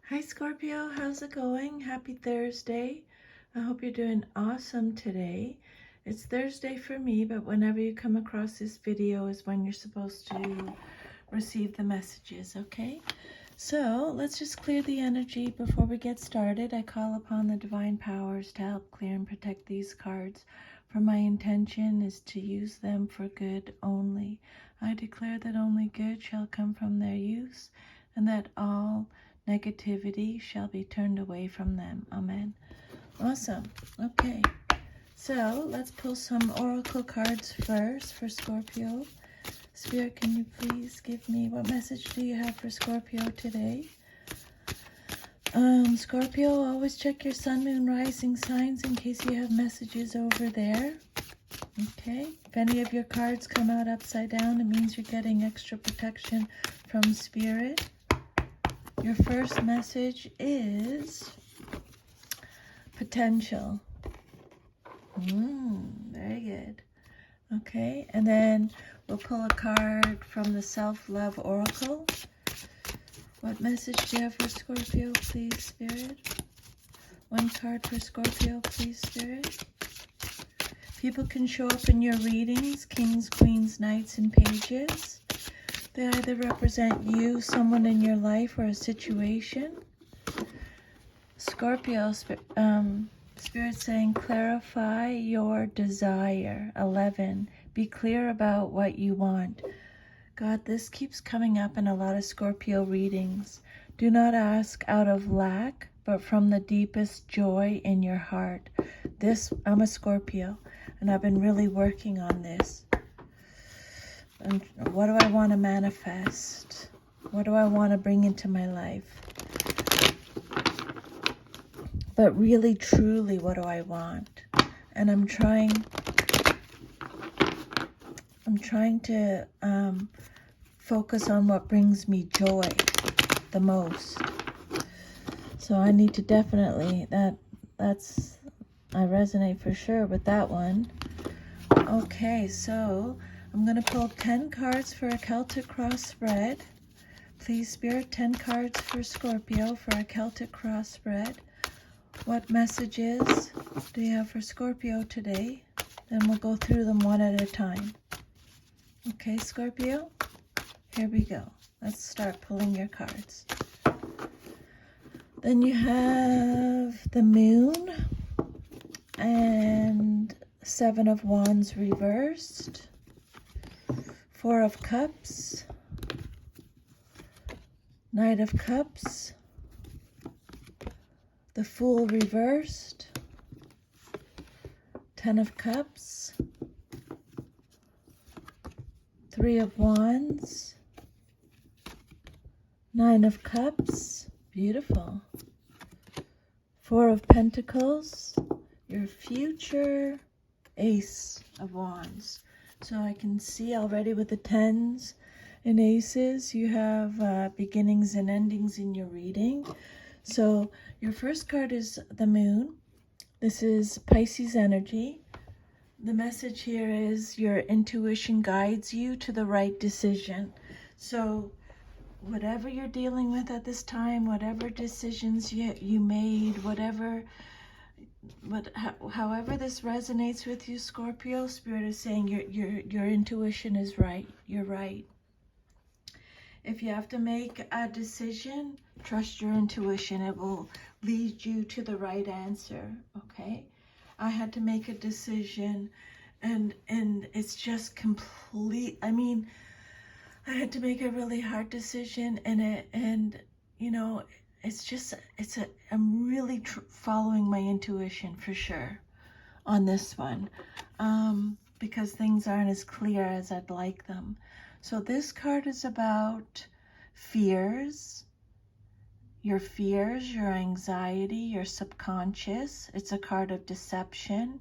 Hi Scorpio, how's it going? Happy Thursday. I hope you're doing awesome today. It's Thursday for me, but whenever you come across this video is when you're supposed to receive the messages, okay? So let's just clear the energy before we get started. I call upon the divine powers to help clear and protect these cards, for my intention is to use them for good only. I declare that only good shall come from their use, and that all negativity shall be turned away from them. Amen. Awesome. Okay. So let's pull some oracle cards first for Scorpio. Spirit, can you please give me, what message do you have for Scorpio today? Scorpio, always check your sun, moon, rising signs in case you have messages over there. Okay. If any of your cards come out upside down, it means you're getting extra protection from Spirit. Your first message is potential. Very good. Okay, and then we'll pull a card from the Self-Love Oracle. What message do you have for Scorpio, please, Spirit? One card for Scorpio, please, Spirit. People can show up in your readings, kings, queens, knights, and pages. They either represent you, someone in your life, or a situation. Scorpio, Spirit saying, clarify your desire. 11, be clear about what you want. God, this keeps coming up in a lot of Scorpio readings. Do not ask out of lack, but from the deepest joy in your heart. I'm a Scorpio, and I've been really working on this. And what do I want to manifest? What do I want to bring into my life? But really, truly, what do I want? And I'm trying to focus on what brings me joy the most. So I need to definitely, I resonate for sure with that one. Okay, so I'm going to pull 10 cards for a Celtic cross spread. Please, Spirit, 10 cards for Scorpio for a Celtic cross spread. What messages do you have for Scorpio today? Then we'll go through them one at a time. Okay, Scorpio, here we go. Let's start pulling your cards. Then you have the Moon and 7 of Wands reversed, 4 of Cups, Knight of Cups, the Fool reversed, 10 of Cups, 3 of Wands, 9 of Cups, beautiful, 4 of Pentacles, your future Ace of Wands. So I can see already with the 10s and aces, you have beginnings and endings in your reading. So your first card is the Moon. This is Pisces energy. The message here is your intuition guides you to the right decision. So whatever you're dealing with at this time, whatever decisions you made, however this resonates with you, Scorpio, Spirit is saying your intuition is right. You're right. If you have to make a decision, trust your intuition. It will lead you to the right answer, okay? I had to make a decision, and it's just complete. I mean, I had to make a really hard decision, and you know, I'm really following my intuition for sure on this one, because things aren't as clear as I'd like them. So this card is about fears, your anxiety, your subconscious. It's a card of deception,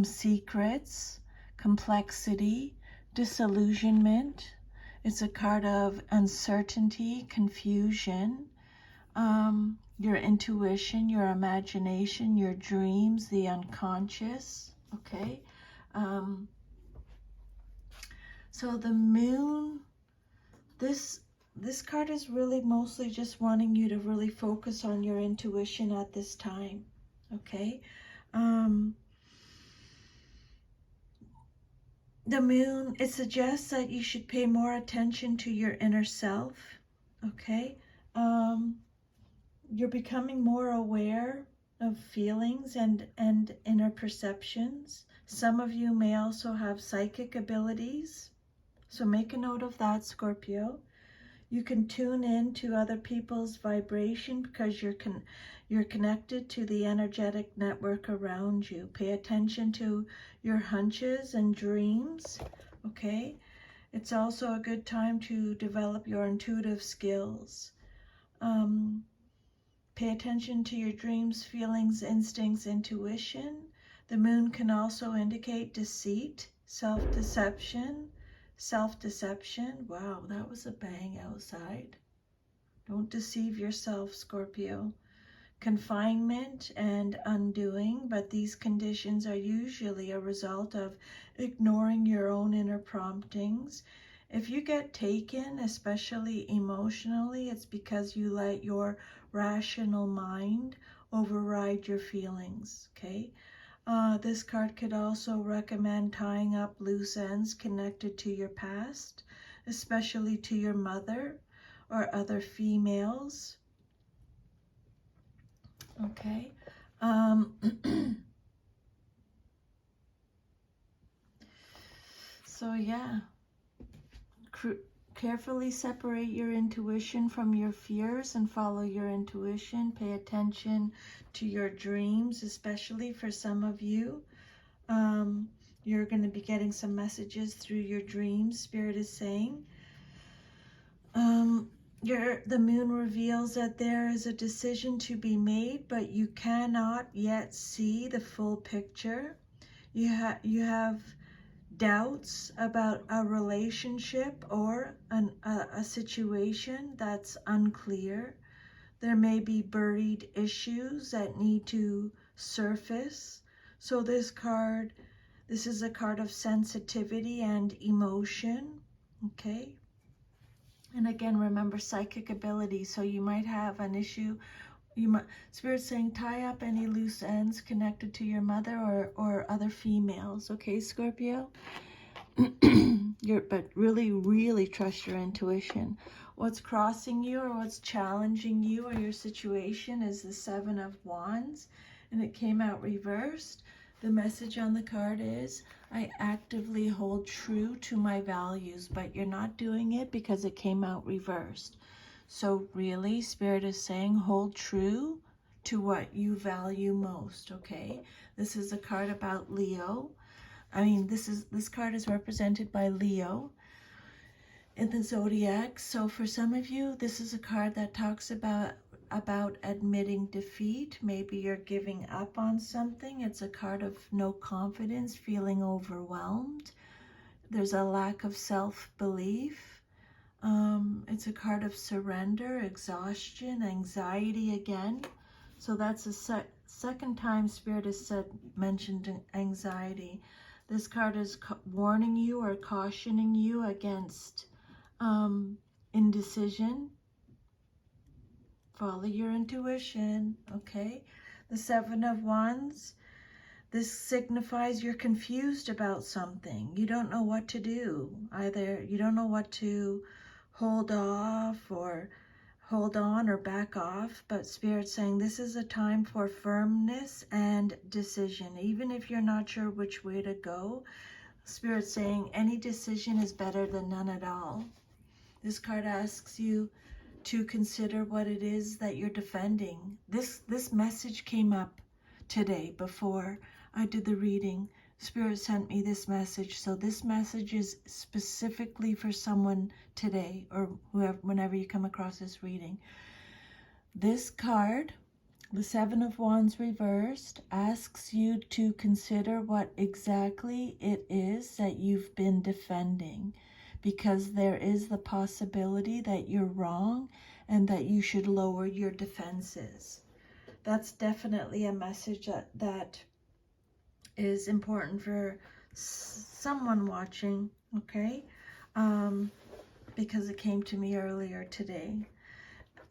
secrets, complexity, disillusionment. It's a card of uncertainty, confusion, your intuition, your imagination, your dreams, the unconscious, okay? So the Moon, this this card is really mostly just wanting you to really focus on your intuition at this time, okay? The moon, it suggests that you should pay more attention to your inner self, okay? You're becoming more aware of feelings and inner perceptions. Some of you may also have psychic abilities, so make a note of that, Scorpio. You can tune in to other people's vibration because you're connected to the energetic network around you. Pay attention to your hunches and dreams, okay? It's also a good time to develop your intuitive skills. Pay attention to your dreams, feelings, instincts, intuition. The moon can also indicate deceit, self-deception. Self-deception. Wow, that was a bang outside. Don't deceive yourself, Scorpio. Confinement and undoing, but these conditions are usually a result of ignoring your own inner promptings. If you get taken, especially emotionally, it's because you let your rational mind override your feelings, okay? This card could also recommend tying up loose ends connected to your past, especially to your mother or other females, okay? So yeah, carefully separate your intuition from your fears and follow your intuition. Pay attention to your dreams, especially for some of you. You're going to be getting some messages through your dreams, Spirit is saying. The moon reveals that there is a decision to be made, but you cannot yet see the full picture. You have doubts about a relationship or a situation that's unclear. There may be buried issues that need to surface. So this is a card of sensitivity and emotion, okay? And again, remember psychic ability. So you might have an issue. Spirit's saying tie up any loose ends connected to your mother or other females, okay, Scorpio? But really trust your intuition. What's crossing you or what's challenging you or your situation is the Seven of Wands, and it came out reversed. The message on the card is, I actively hold true to my values, but you're not doing it because it came out reversed. So really, Spirit is saying, hold true to what you value most, okay? This is a card about Leo. This card is represented by Leo in the zodiac. So for some of you, this is a card that talks about admitting defeat. Maybe you're giving up on something. It's a card of no confidence, feeling overwhelmed. There's a lack of self-belief. It's a card of surrender, exhaustion, anxiety again. So that's the second time Spirit has mentioned anxiety. This card is warning you or cautioning you against indecision. Follow your intuition, okay? The Seven of Wands, this signifies you're confused about something. You don't know what to do. Either you don't know what to hold off or hold on or back off, but Spirit's saying this is a time for firmness and decision. Even if you're not sure which way to go, Spirit's saying any decision is better than none at all. This card asks you to consider what it is that you're defending. This message came up today before I did the reading. Spirit sent me this message, so this message is specifically for someone today or whoever, whenever you come across this reading. This card, the Seven of Wands reversed, asks you to consider what exactly it is that you've been defending, because there is the possibility that you're wrong and that you should lower your defenses. That's definitely a message that is important for someone watching, okay? because it came to me earlier today.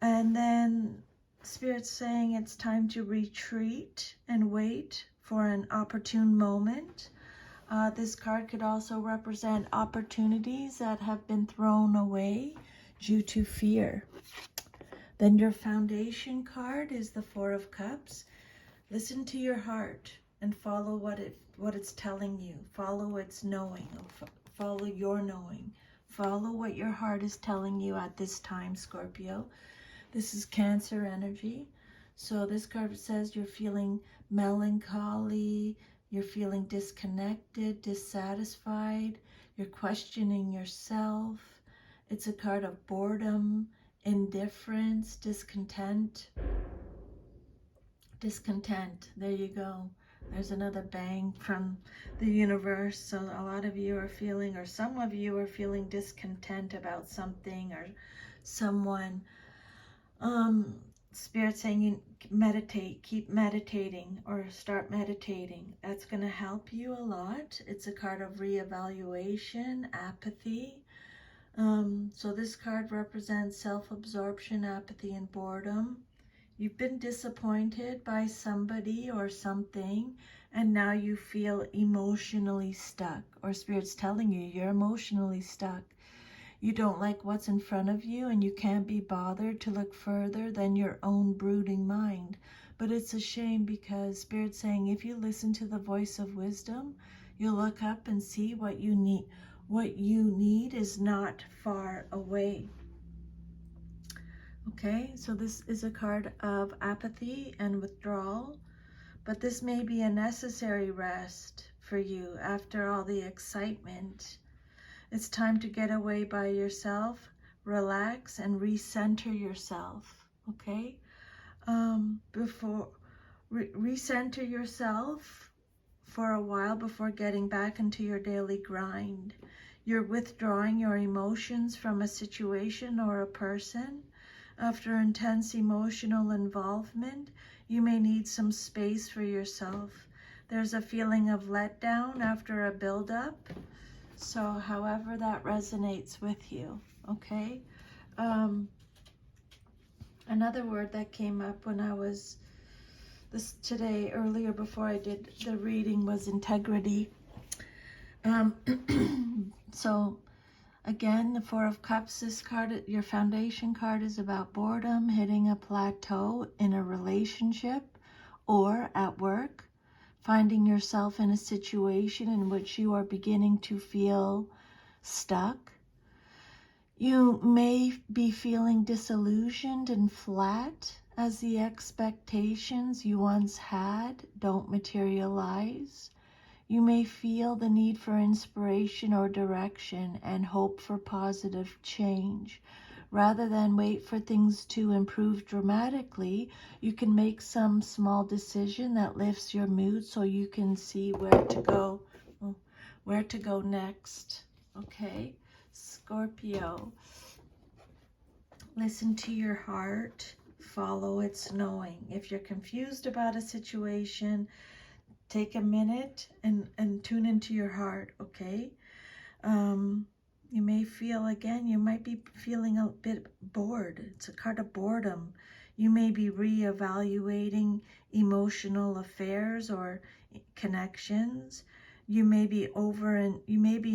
And then Spirit's saying it's time to retreat and wait for an opportune moment. This card could also represent opportunities that have been thrown away due to fear. Then your foundation card is the Four of Cups. Listen to your heart and follow what it's telling you. Follow its knowing. Follow your knowing. Follow what your heart is telling you at this time, Scorpio. This is Cancer energy. So this card says you're feeling melancholy, you're feeling disconnected, dissatisfied, you're questioning yourself. It's a card of boredom, indifference, discontent. Discontent. There you go. There's another bang from the universe. So a lot of you are feeling, or some of you are feeling discontent about something or someone. Spirit saying you meditate, keep meditating, or start meditating. That's going to help you a lot. It's a card of reevaluation, apathy. So this card represents self-absorption, apathy, and boredom. You've been disappointed by somebody or something, and now you feel emotionally stuck, or Spirit's telling you you're emotionally stuck. You don't like what's in front of you, and you can't be bothered to look further than your own brooding mind. But it's a shame, because Spirit's saying if you listen to the voice of wisdom, you'll look up and see what you need. What you need is not far away. Okay, so this is a card of apathy and withdrawal, but this may be a necessary rest for you after all the excitement. It's time to get away by yourself, relax, and recenter yourself, okay? Recenter yourself for a while before getting back into your daily grind. You're withdrawing your emotions from a situation or a person. After intense emotional involvement, you may need some space for yourself. There's a feeling of letdown after a buildup. So however that resonates with you, okay? Another word that came up when I was today, earlier before I did the reading, was integrity. So again, the Four of Cups, this card, your foundation card, is about boredom, hitting a plateau in a relationship or at work, finding yourself in a situation in which you are beginning to feel stuck. You may be feeling disillusioned and flat as the expectations you once had don't materialize. You may feel the need for inspiration or direction and hope for positive change. Rather than wait for things to improve dramatically, you can make some small decision that lifts your mood so you can see where to go next. Okay, Scorpio, listen to your heart, follow its knowing. If you're confused about a situation, take a minute and tune into your heart, okay? You may feel, again, you might be feeling a bit bored. It's a card of boredom. You may be reevaluating emotional affairs or connections. You may be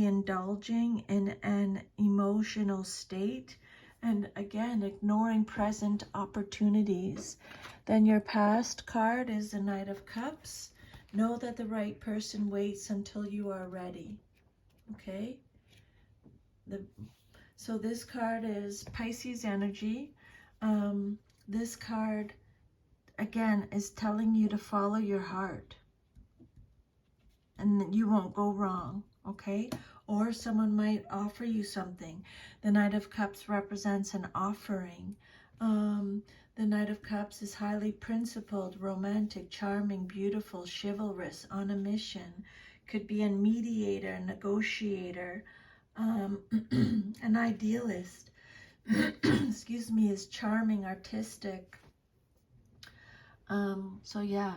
indulging in an emotional state, and again, ignoring present opportunities. Then your past card is the Knight of Cups. Know that the right person waits until you are ready. Okay? So this card is Pisces energy. This card, again, is telling you to follow your heart. And you won't go wrong. Okay? Or someone might offer you something. The Knight of Cups represents an offering. The Knight of Cups is highly principled, romantic, charming, beautiful, chivalrous, on a mission. Could be a mediator, a negotiator, an idealist. Excuse me, is charming, artistic. So yeah,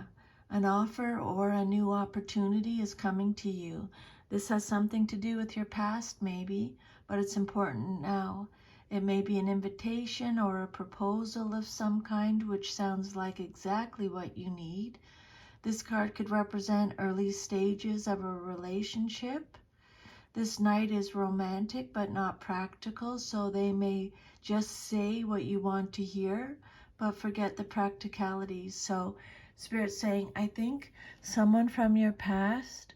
an offer or a new opportunity is coming to you. This has something to do with your past maybe, but it's important now. It may be an invitation or a proposal of some kind, which sounds like exactly what you need. This card could represent early stages of a relationship. This knight is romantic but not practical, so they may just say what you want to hear, but forget the practicalities. So Spirit's saying, I think someone from your past,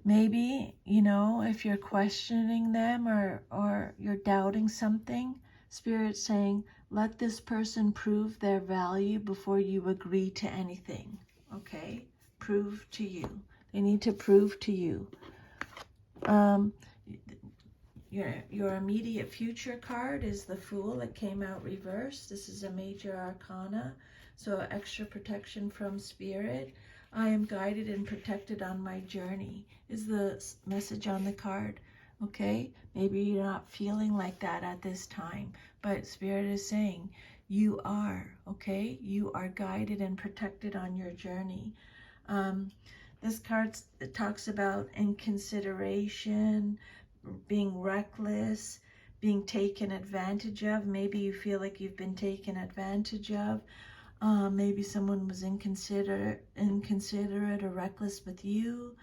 maybe, you know, if you're questioning them or you're doubting something, Spirit's saying, let this person prove their value before you agree to anything. Okay? Prove to you. They need to prove to you. Your immediate future card is the Fool. It came out reversed. This is a major arcana, so extra protection from Spirit. I am guided and protected on my journey is the message on the card. Okay, maybe you're not feeling like that at this time, but Spirit is saying you are. Okay, you are guided and protected on your journey. This card talks about inconsideration, being reckless, being taken advantage of. Maybe you feel like you've been taken advantage of. Maybe someone was inconsiderate or reckless with you.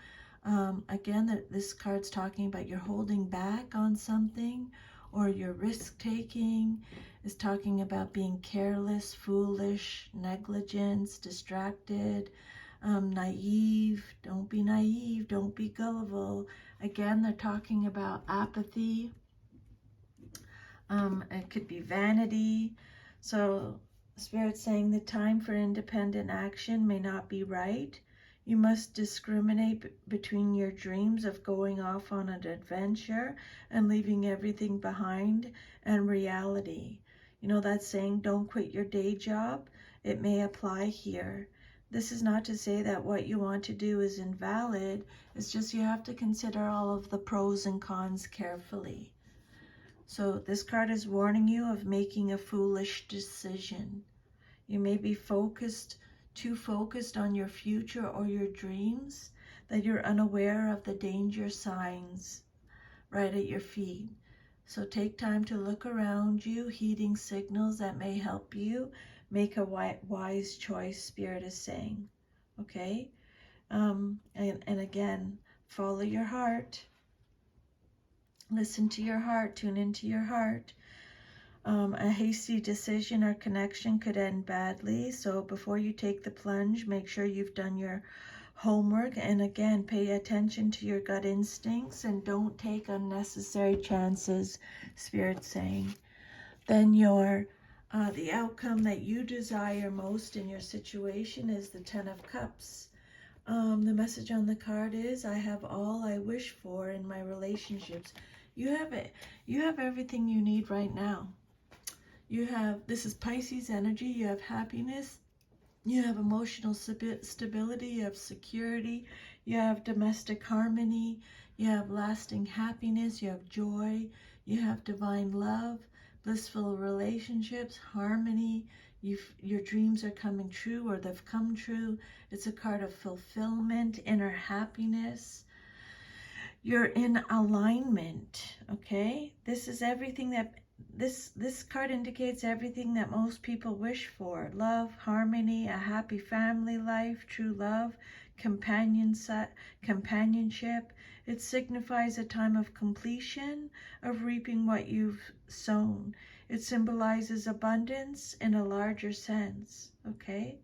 Again, this card's talking about you're holding back on something, or you're risk-taking. It's talking about being careless, foolish, negligence, distracted, naive. Don't be naive. Don't be gullible. Again, they're talking about apathy. It could be vanity. So Spirit's saying the time for independent action may not be right. You must discriminate between your dreams of going off on an adventure and leaving everything behind and reality. You know that saying, don't quit your day job? It may apply here. This is not to say that what you want to do is invalid. It's just you have to consider all of the pros and cons carefully. So this card is warning you of making a foolish decision. You may be too focused on your future or your dreams that you're unaware of the danger signs right at your feet. So take time to look around you, heeding signals that may help you make a wise choice, Spirit is saying. Okay? And again, follow your heart. Listen to your heart. Tune into your heart. A hasty decision or connection could end badly. So before you take the plunge, make sure you've done your homework. And again, pay attention to your gut instincts and don't take unnecessary chances, Spirit's saying. Then the outcome that you desire most in your situation is the 10 of Cups. The message on the card is, I have all I wish for in my relationships. You have it. You have everything you need right now. This is Pisces energy. You have happiness. You have emotional stability. You have security. You have domestic harmony. You have lasting happiness. You have joy. You have divine love, blissful relationships, harmony. Your dreams are coming true, or they've come true. It's a card of fulfillment, inner happiness. You're in alignment, okay? This is everything that, this card indicates everything that most people wish for. Love, harmony, a happy family life, true love, companionship. It signifies a time of completion, of reaping what you've sown. It symbolizes abundance in a larger sense, okay?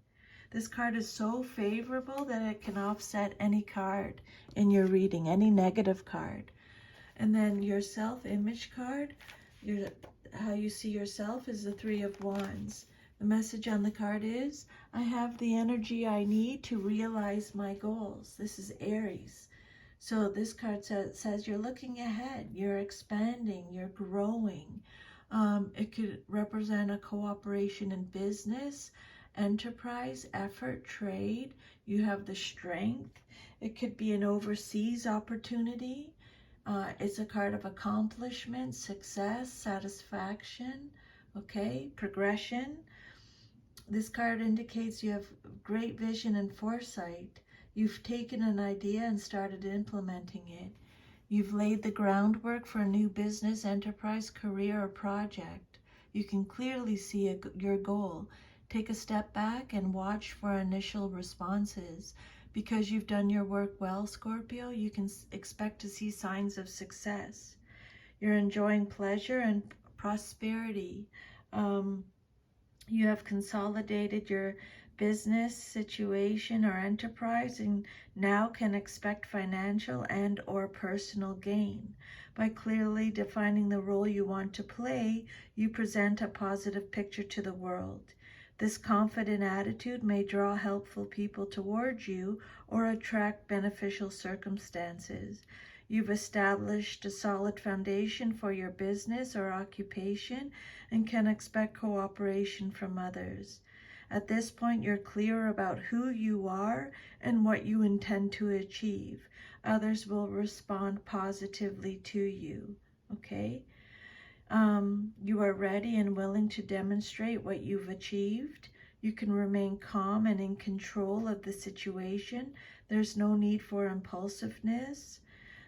This card is so favorable that it can offset any card in your reading, any negative card. And then your self-image card, how you see yourself is the 3 of Wands. The message on the card is, I have the energy I need to realize my goals. This is Aries. So this card says you're looking ahead, you're expanding, you're growing. It could represent a cooperation in business, enterprise, effort, trade. You have the strength. It could be an overseas opportunity. It's a card of accomplishment, success, satisfaction, okay, progression. This card indicates you have great vision and foresight. You've taken an idea and started implementing it. You've laid the groundwork for a new business, enterprise, career, or project. You can clearly see your goal. Take a step back and watch for initial responses. Because you've done your work well, Scorpio, you can expect to see signs of success. You're enjoying pleasure and prosperity. You have consolidated your business situation or enterprise and now can expect financial and or personal gain. By clearly defining the role you want to play, you present a positive picture to the world. This confident attitude may draw helpful people towards you or attract beneficial circumstances. You've established a solid foundation for your business or occupation and can expect cooperation from others. At this point, you're clear about who you are and what you intend to achieve. Others will respond positively to you, okay? You are ready and willing to demonstrate what you've achieved. You can remain calm and in control of the situation. There's no need for impulsiveness.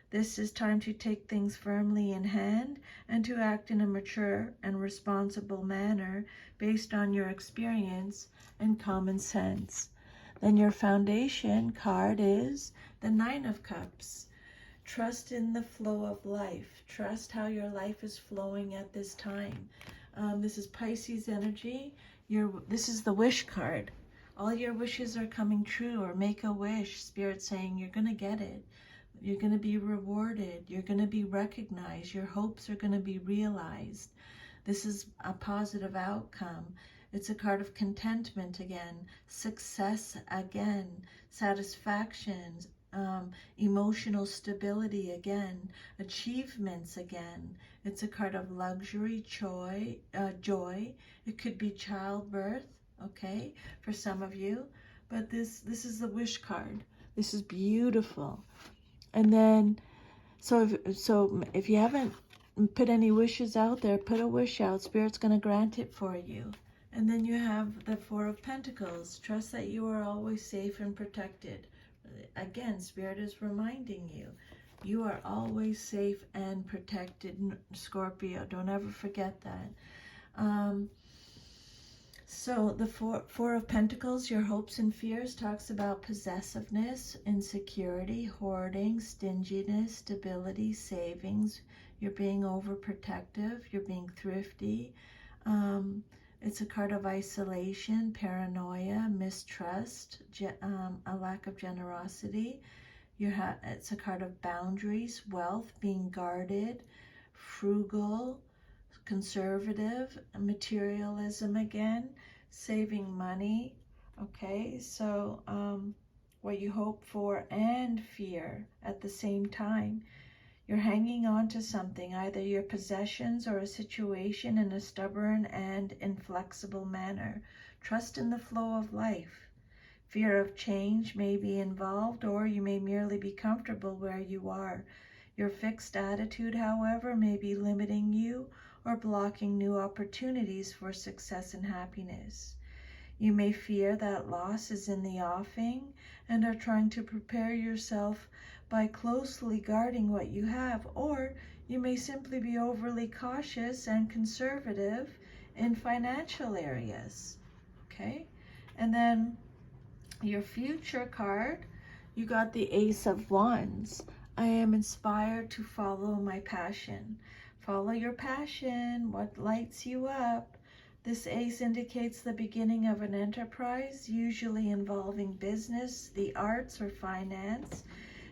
This is time to take things firmly in hand and to act in a mature and responsible manner based on your experience and common sense. Then your foundation card is the Nine of Cups. Trust in the flow of life. Trust how your life is flowing at this time. This is Pisces energy. This is the wish card. All your wishes are coming true, or make a wish. Spirit saying you're going to get it. You're going to be rewarded. You're going to be recognized. Your hopes are going to be realized. This is a positive outcome. It's a card of contentment again, success again, satisfactions, emotional stability again, achievements again. It's a card of luxury, joy. It could be childbirth, okay, for some of you. But this is the wish card. This is beautiful. And then, so if you haven't put any wishes out there, put a wish out. Spirit's going to grant it for you. And then you have the Four of Pentacles. Trust that you are always safe and protected. Again, Spirit is reminding you, you are always safe and protected, Scorpio. Don't ever forget that. So the Four of Pentacles, your hopes and fears, talks about possessiveness, insecurity, hoarding, stinginess, stability, savings. You're being overprotective. You're being thrifty. It's a card of isolation, paranoia, mistrust, a lack of generosity. It's a card of boundaries, wealth, being guarded, frugal, conservative, materialism again, saving money. Okay, so what you hope for and fear at the same time. You're hanging on to something, either your possessions or a situation, in a stubborn and inflexible manner. Trust in the flow of life. Fear of change may be involved, or you may merely be comfortable where you are. Your fixed attitude, however, may be limiting you or blocking new opportunities for success and happiness. You may fear that loss is in the offing and are trying to prepare yourself by closely guarding what you have, or you may simply be overly cautious and conservative in financial areas. Okay? And then your future card, you got the Ace of Wands. I am inspired to follow my passion. Follow your passion, what lights you up. This ace indicates the beginning of an enterprise, usually involving business, the arts, or finance.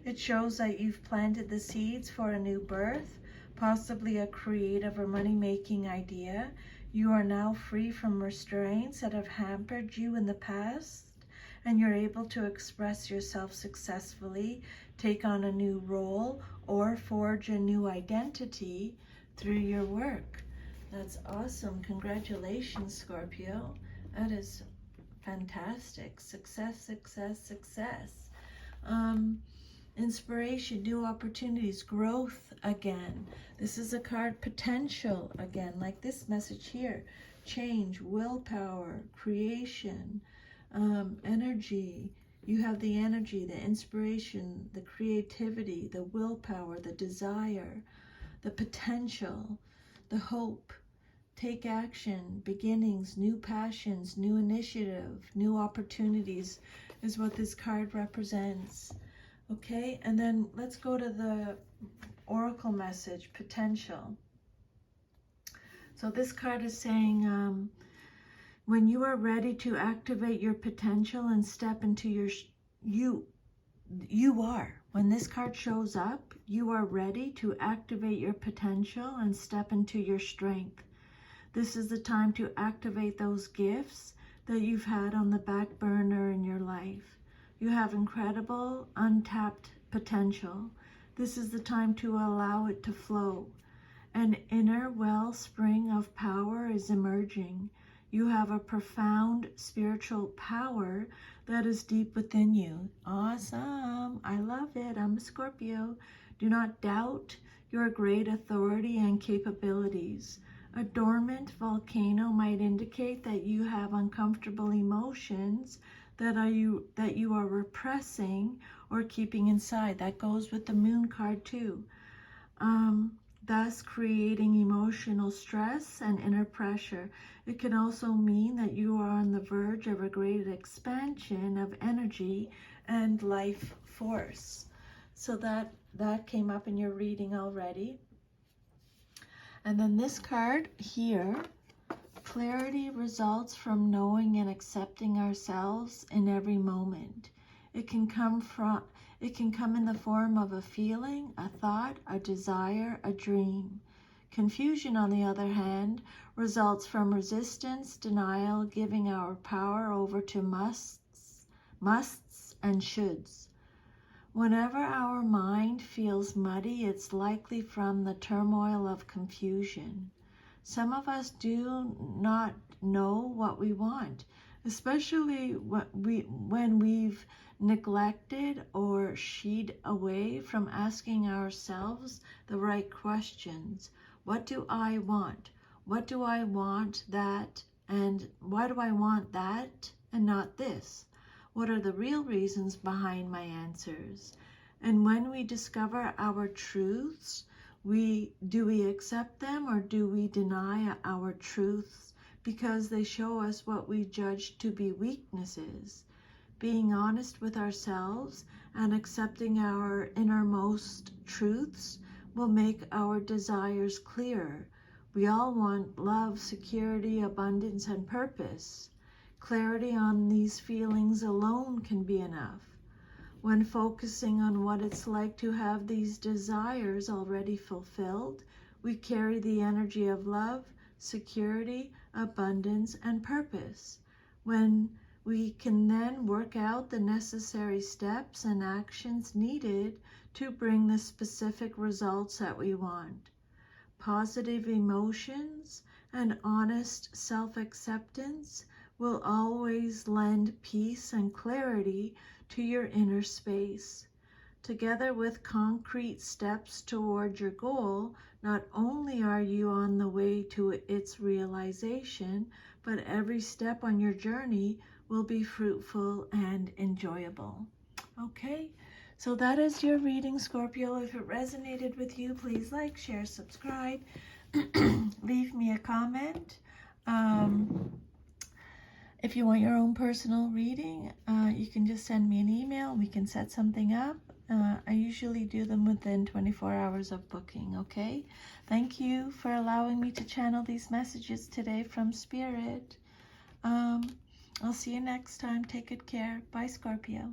It shows that you've planted the seeds for a new birth, possibly a creative or money-making idea. You are now free from restraints that have hampered you in the past, and you're able to express yourself successfully, take on a new role, or forge a new identity through your work. That's awesome. Congratulations, Scorpio. That is fantastic. Success, success, success. Inspiration, new opportunities, growth again. This is a card, potential again, like this message here. Change, willpower, creation, energy. You have the energy, the inspiration, the creativity, the willpower, the desire, the potential, the hope. Take action, beginnings, new passions, new initiative, new opportunities is what this card represents. Okay, and then let's go to the oracle message, potential. So this card is saying, when you are ready to activate your potential and step into your, you are. When this card shows up, you are ready to activate your potential and step into your strength. This is the time to activate those gifts that you've had on the back burner in your life. You have incredible, untapped potential. This is the time to allow it to flow. An inner wellspring of power is emerging. You have a profound spiritual power that is deep within you. Awesome. I love it. I'm a Scorpio. Do not doubt your great authority and capabilities. A dormant volcano might indicate that you have uncomfortable emotions that you are repressing or keeping inside. That goes with the moon card too. Thus creating emotional stress and inner pressure. It can also mean that you are on the verge of a great expansion of energy and life force. So that came up in your reading already. And then this card here, clarity results from knowing and accepting ourselves in every moment. It can come in the form of a feeling, a thought, a desire, a dream. Confusion, on the other hand, results from resistance, denial, giving our power over to musts and shoulds. Whenever our mind feels muddy, it's likely from the turmoil of confusion. Some of us do not know what we want, especially when we've neglected or shied away from asking ourselves the right questions. What do I want? What do I want that? And why do I want that and not this? What are the real reasons behind my answers? And when we discover our truths, do we accept them or do we deny our truths because they show us what we judge to be weaknesses? Being honest with ourselves and accepting our innermost truths will make our desires clearer. We all want love, security, abundance, and purpose. Clarity on these feelings alone can be enough. When focusing on what it's like to have these desires already fulfilled, we carry the energy of love, security, abundance, and purpose. When we can then work out the necessary steps and actions needed to bring the specific results that we want. Positive emotions and honest self-acceptance will always lend peace and clarity to your inner space. Together with concrete steps toward your goal, not only are you on the way to its realization, but every step on your journey will be fruitful and enjoyable. Okay, so that is your reading, Scorpio. If it resonated with you, please like, share, subscribe, leave me a comment. If you want your own personal reading, you can just send me an email. We can set something up. I usually do them within 24 hours of booking, okay? Thank you for allowing me to channel these messages today from Spirit. I'll see you next time. Take good care. Bye, Scorpio.